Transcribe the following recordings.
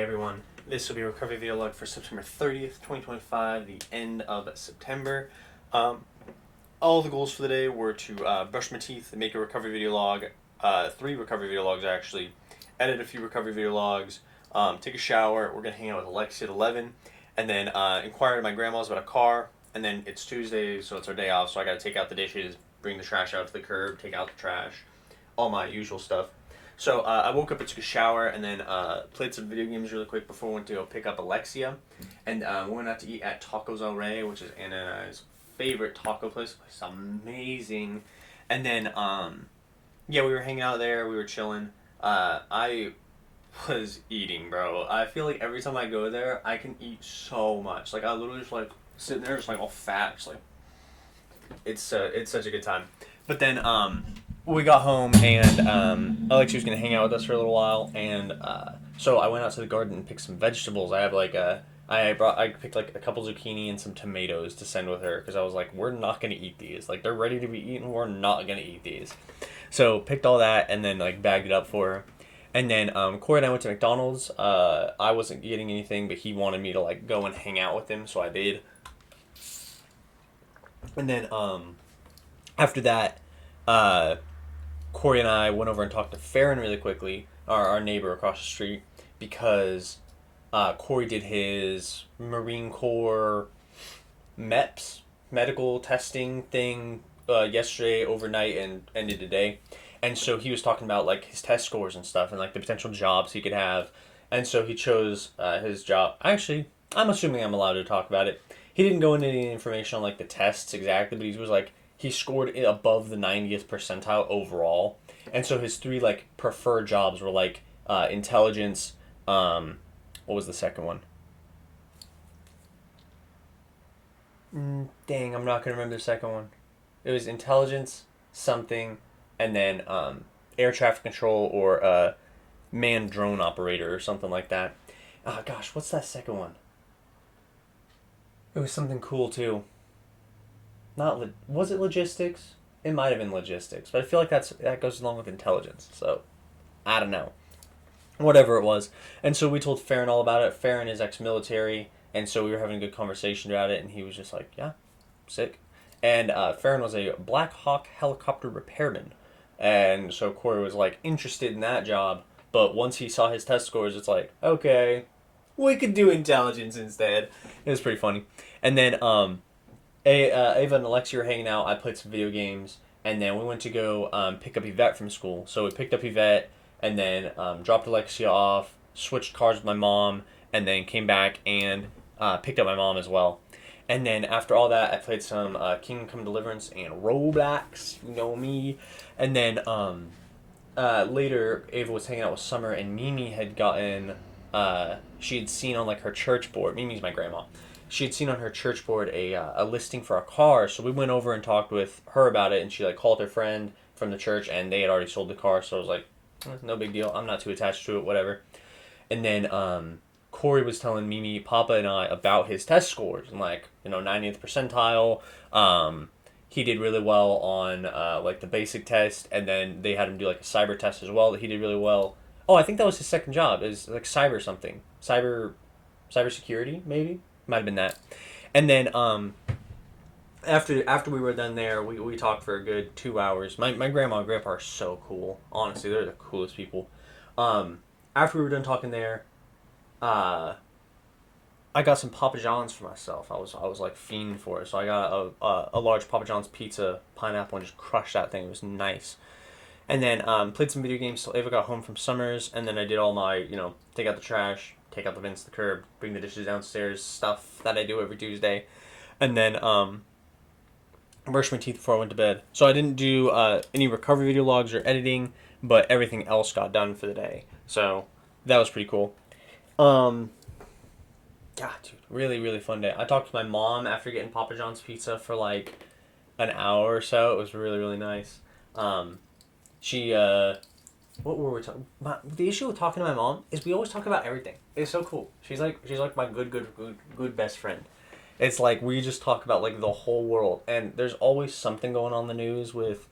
everyone. This will be a recovery video log for September 30th, 2025, the end of September. All the goals for the day were to brush my teeth, make a recovery video log, 3 recovery video logs actually, edit a few recovery video logs, take a shower. We're going to hang out with Alyxia at 11, and then inquire to my grandma's about a car, and then it's Tuesday, so it's our day off, so I got to take out the dishes, bring the trash out to the curb, take out the trash, all my usual stuff. So I woke up and took a shower and then played some video games really quick before I went to go pick up Alyxia. And we went out to eat at Tacos El Rey, which is Anna and I's favorite taco place. It's amazing. And then, we were hanging out there. We were chilling. I was eating, bro. I feel like every time I go there, I can eat so much. Like, I literally just, like, sitting there just, like, all fat. Just, like, it's such a good time. But then, we got home and Alyxia was gonna hang out with us for a little while, and so I went out to the garden and picked some vegetables. I picked like a couple zucchini and some tomatoes to send with her because I was like, we're not gonna eat these. Like, they're ready to be eaten. We're not gonna eat these. So picked all that and then like bagged it up for her. And then Korey and I went to McDonald's. I wasn't getting anything, but he wanted me to like go and hang out with him, so I did. And then after that, Korey and I went over and talked to Ferrin really quickly, our neighbor across the street, because Korey did his Marine Corps MEPS, medical testing thing, yesterday overnight and ended today. And so he was talking about like his test scores and stuff and like the potential jobs he could have. And so he chose his job. Actually, I'm assuming I'm allowed to talk about it. He didn't go into any information on like the tests exactly, but he was like, he scored above the 90th percentile overall. And so his 3 like preferred jobs were like intelligence, what was the second one? Dang, I'm not going to remember the second one. It was intelligence, something, and then air traffic control or manned drone operator or something like that. Oh gosh, what's that second one? It was something cool too. Was it logistics? It might have been logistics, but I feel like that goes along with intelligence. So I don't know, whatever it was. And so we told Ferrin all about it. Ferrin is ex-military, and so we were having a good conversation about it. And he was just like, "Yeah, sick." And Ferrin was a Black Hawk helicopter repairman, and so Korey was like interested in that job. But once he saw his test scores, it's like, okay, we could do intelligence instead. It was pretty funny. And then Ava and Alyxia were hanging out. I played some video games, and then we went to go pick up Yvette from school. So we picked up Yvette, and then dropped Alyxia off, switched cars with my mom, and then came back and picked up my mom as well. And then after all that, I played some Kingdom Come Deliverance and Roblox, you know me. And then later, Ava was hanging out with Summer, and Mimi had gotten, she had seen on like her church board, Mimi's my grandma, she had seen on her church board a listing for a car, so we went over and talked with her about it, and she like called her friend from the church, and they had already sold the car, so I was like, no big deal, I'm not too attached to it, whatever. And then Korey was telling Mimi, Papa, and I about his test scores, and like, 90th percentile, he did really well on like the basic test, and then they had him do like a cyber test as well that he did really well. Oh, I think that was his second job, is like cyber security, maybe? Might have been that. And then after we were done there, we talked for a good 2 hours. My grandma and grandpa are so cool. Honestly, they're the coolest people. After we were done talking there, I got some Papa John's for myself. I was like fiending for it. So I got a large Papa John's pizza, pineapple, and just crushed that thing. It was nice. And then played some video games till Ava got home from Summers, and then I did all my, take out the trash, take out the bins to the curb, bring the dishes downstairs, stuff that I do every Tuesday. And then brushed my teeth before I went to bed. So I didn't do any recovery video logs or editing, but everything else got done for the day. So that was pretty cool. God, dude, really, really fun day. I talked to my mom after getting Papa John's pizza for like an hour or so. It was really, really nice. She, what were we talking about? The issue with talking to my mom is we always talk about everything. It's so cool. She's like my good best friend. It's like we just talk about like the whole world, and there's always something going on in the news with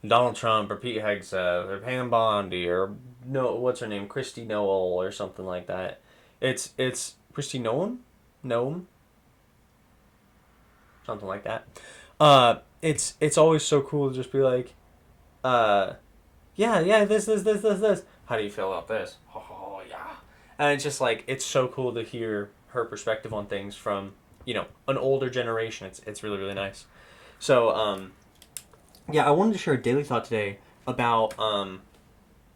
Donald Trump or Pete Hegseth or Pam Bondi or no, what's her name, Christy Noel or something like that. It's Christy Noam, something like that. It's always so cool to just be like, uh, yeah, this. How do you feel about this? Oh yeah, and it's just like it's so cool to hear her perspective on things from an older generation. It's really really nice. So yeah, I wanted to share a daily thought today about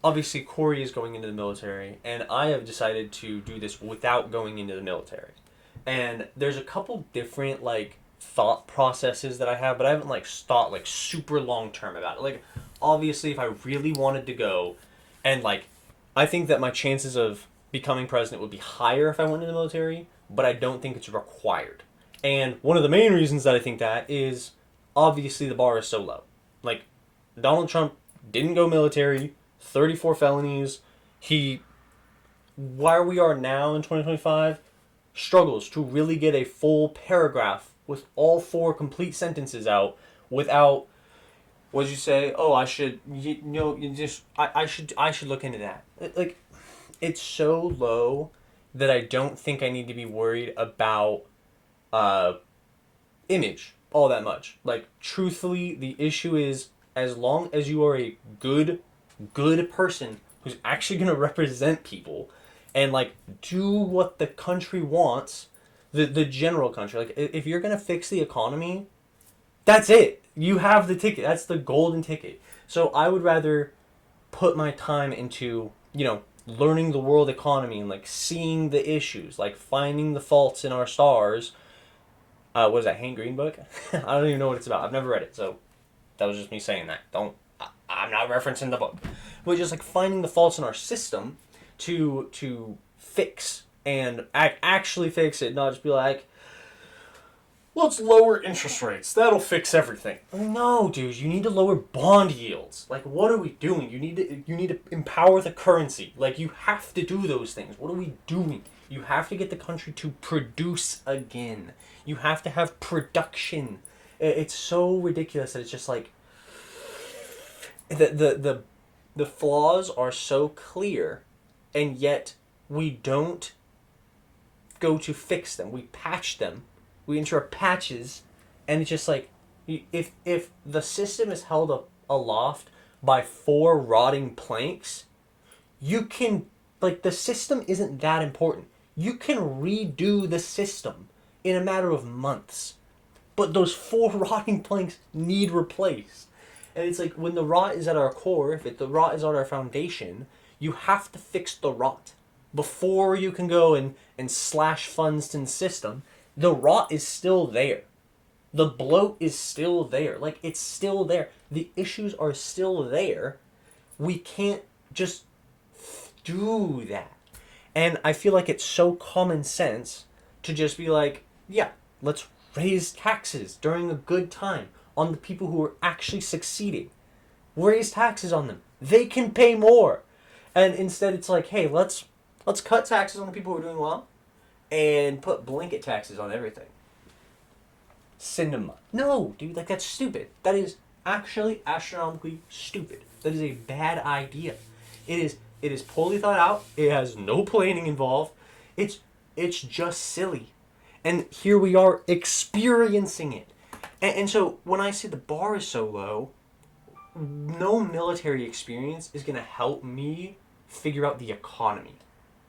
obviously Korey is going into the military, and I have decided to do this without going into the military. And there's a couple different like thought processes that I have, but I haven't like thought like super long term about it. Like obviously if I really wanted to go and like I think that my chances of becoming president would be higher if I went into the military, but I don't think it's required. And one of the main reasons that I think that is obviously the bar is so low. Like Donald Trump didn't go military, 34 felonies. He, where we are now in 2025, struggles to really get a full paragraph with all four complete sentences out without, what did you say? Oh, I should, I should look into that. Like, it's so low that I don't think I need to be worried about uh, image all that much. Like, truthfully, the issue is as long as you are a good person who's actually going to represent people and like do what the country wants, the general country, like if you're going to fix the economy, that's it, you have the ticket, that's the golden ticket. So I would rather put my time into learning the world economy and like seeing the issues, like finding the faults in our stars. What is that, Hank Green book? I don't even know what it's about, I've never read it, so that was just me saying that. I'm not referencing the book. But just like finding the faults in our system to fix and actually fix it, not just be like, let's lower interest rates. That'll fix everything. No, dude, you need to lower bond yields. Like, what are we doing? You need to empower the currency. Like, you have to do those things. What are we doing? You have to get the country to produce again. You have to have production. It's so ridiculous that it's just like the flaws are so clear, and yet we don't go to fix them. We patch them. We ensure patches, and it's just like if the system is held up aloft by four rotting planks, you can like the system isn't that important. You can redo the system in a matter of months, but those four rotting planks need replaced. And it's like when the rot is at our core, if the rot is at our foundation, you have to fix the rot before you can go and slash funds to the system. The rot is still there. The bloat is still there. Like, it's still there. The issues are still there. We can't just do that. And I feel like it's so common sense to just be like, yeah, let's raise taxes during a good time on the people who are actually succeeding. Raise taxes on them. They can pay more. And instead it's like, hey, let's cut taxes on the people who are doing well and put blanket taxes on everything. Cinema. No, dude, like that's stupid. That is actually astronomically stupid. That is a bad idea. It is poorly thought out. It has no planning involved. It's just silly. And here we are experiencing it. And so when I say the bar is so low, no military experience is going to help me figure out the economy,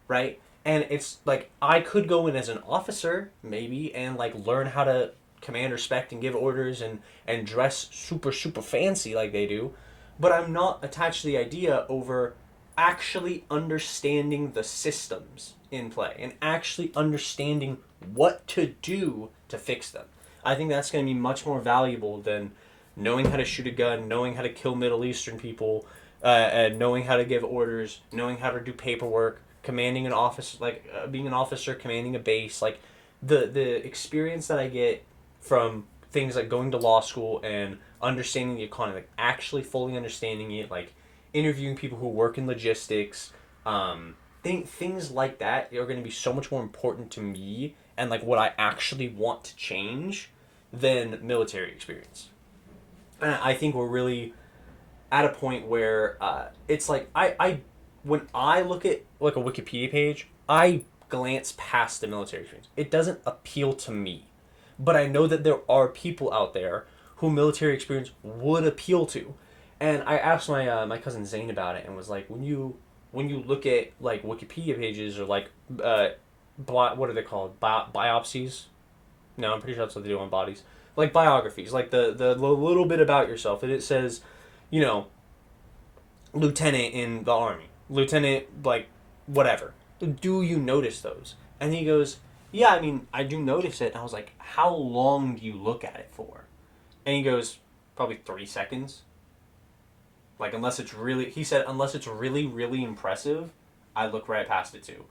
right? And it's like I could go in as an officer maybe and like learn how to command respect and give orders and dress super super fancy like they do, but I'm not attached to the idea over actually understanding the systems in play and actually understanding what to do to fix them. I think that's going to be much more valuable than knowing how to shoot a gun, knowing how to kill Middle Eastern people, and knowing how to give orders, knowing how to do paperwork, commanding an office, like being an officer, commanding a base. Like the experience that I get from things like going to law school and understanding the economy, like actually fully understanding it, like interviewing people who work in logistics, things like that are going to be so much more important to me and like what I actually want to change than military experience. And I think we're really at a point where it's like I when I look at like a Wikipedia page, I glance past the military experience. It doesn't appeal to me. But I know that there are people out there who military experience would appeal to. And I asked my cousin Zane about it and was like, when you look at like Wikipedia pages or like what are they called? Biopsies? No, I'm pretty sure that's what they do on bodies. Like biographies, like the little bit about yourself, and it says, you know, lieutenant in the army, lieutenant like whatever. Do you notice those? And he goes, yeah, I mean, I do notice it. And I was like, how long do you look at it for? And he goes, probably 3 seconds. Like, unless it's really, he said, unless it's really, really impressive, I look right past it too.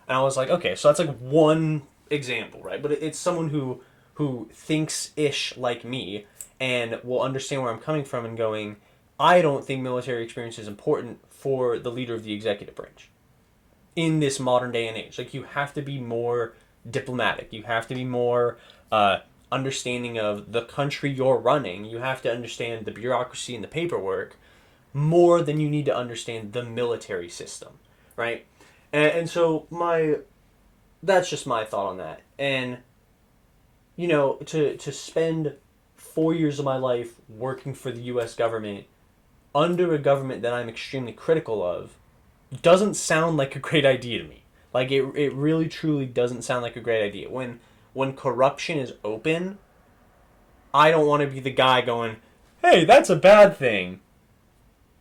And I was like, okay, so that's like one example, right? But it's someone who thinks-ish like me and will understand where I'm coming from and going, I don't think military experience is important for the leader of the executive branch in this modern day and age. Like, you have to be more diplomatic. You have to be more understanding of the country you're running. You have to understand the bureaucracy and the paperwork more than you need to understand the military system, right? And so that's just my thought on that. And, you know, to spend 4 years of my life working for the U.S. government under a government that I'm extremely critical of doesn't sound like a great idea to me. Like, it really, truly doesn't sound like a great idea. When corruption is open, I don't want to be the guy going, hey, that's a bad thing.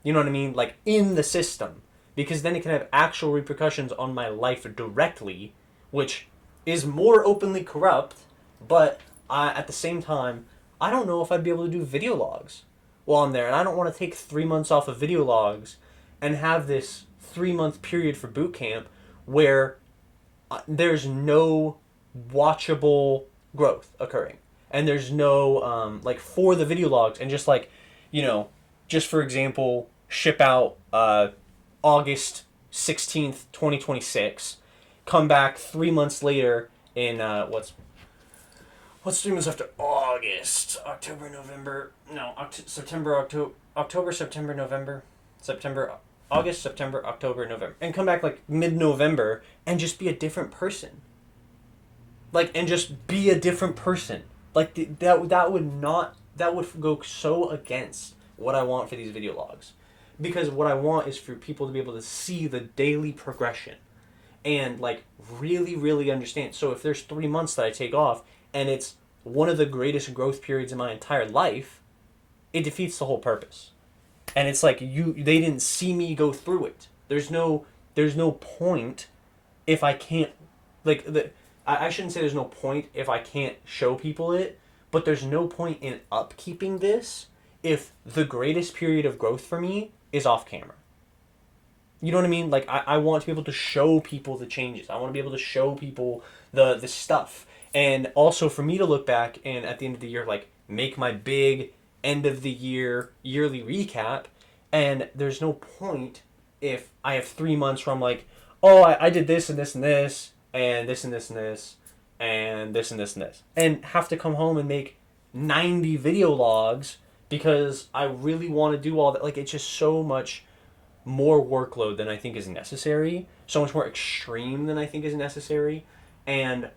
You know what I mean? Like, in the system. Because then it can have actual repercussions on my life directly, which is more openly corrupt, but at the same time, I don't know if I'd be able to do video logs while I'm there. And I don't want to take 3 months off of video logs and have this 3-month period for boot camp where there's no watchable growth occurring. And there's no, like, for the video logs, and just, like, you know, just for example, ship out August 16th, 2026, come back 3 months later in, what's 3 months after August? October, November, no, September, October, September, November, August, September, October, November. And come back, like, mid-November and just be a different person. Like, and just be a different person. Like, that would go so against what I want for these video logs. Because what I want is for people to be able to see the daily progression and, like, really, really understand. So if there's 3 months that I take off and it's one of the greatest growth periods in my entire life, it defeats the whole purpose. And it's like, they didn't see me go through it. There's no point if I can't, like, I shouldn't say there's no point if I can't show people it, but there's no point in upkeeping this if the greatest period of growth for me is off camera. You know what I mean? Like, I want to be able to show people the changes. I want to be able to show people the stuff. And also for me to look back and at the end of the year, like, make my big end of the year yearly recap. And there's no point if I have 3 months where I'm like, oh, I did this and this and this, and this and this and this, and this and this and this. And have to come home and make 90 video logs because I really want to do all that. Like, it's just so much more workload than I think is necessary. So much more extreme than I think is necessary. And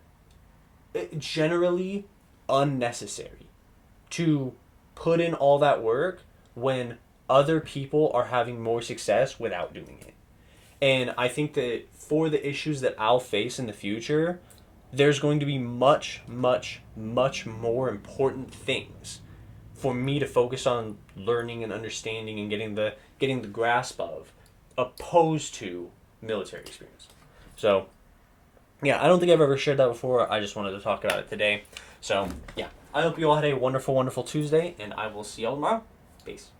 generally unnecessary to put in all that work when other people are having more success without doing it. And I think that for the issues that I'll face in the future, there's going to be much, much, much more important things for me to focus on learning and understanding and getting the grasp of, opposed to military experience. So, yeah, I don't think I've ever shared that before. I just wanted to talk about it today. So, yeah, I hope you all had a wonderful, wonderful Tuesday, and I will see y'all tomorrow. Peace.